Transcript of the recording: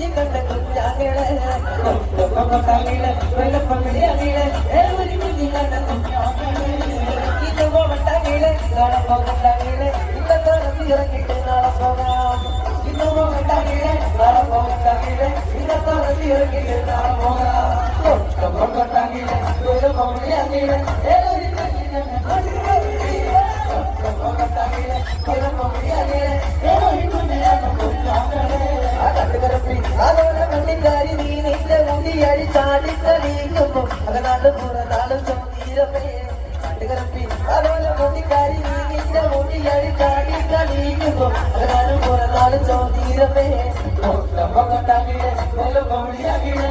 കണ്ട കുഞ്ഞാങ്ങളെ വെള്ളപ്പള്ളിയാങ്ങളെ ഒരു കുഞ്ഞി കണ്ട കുഞ്ഞാങ്ങളെ ഇത് പോകട്ടാങ്ങളെ നാളെ പോകട്ടാങ്ങളെ ഇന്നത്തെ ഇറങ്ങിയിട്ട് നാളെ പോകാം ഇന്ന് പോകട്ടാങ്ങളെ നാളെ പോകട്ടാങ്ങളെ ഇന്നത്തെ ഇറങ്ങിയിട്ട് നാളെ പോകാം പോകട്ടാങ്ങളെ വെള്ളപ്പള്ളിയാങ്ങളെ ഒരു കുഞ്ഞി കണ്ട പോകട്ടാങ്ങളെ വെള്ളപ്പള്ളിയാങ്ങളെ ഒരു കുഞ്ഞി കണ്ട കുഞ്ഞാങ്ങളെ അതോടെ മണ്ണിൻകാരി നീ നിന്റെ മുടിയടി ചാടിക്കളിക്കുമ്പോ അകനാളും പുറനാളും ചോദീരമേ കാട്ടുകരപ്പി അതോടെ മണ്ണിൻകാരി നീ നിന്റെ മുടിയടി ചാടിക്കളിക്കുമ്പോ അകനാളും പുറനാളും ചോദീരമേ കൊട്ടാകിലെ കൊല്ലം കൊടിയാകിലെ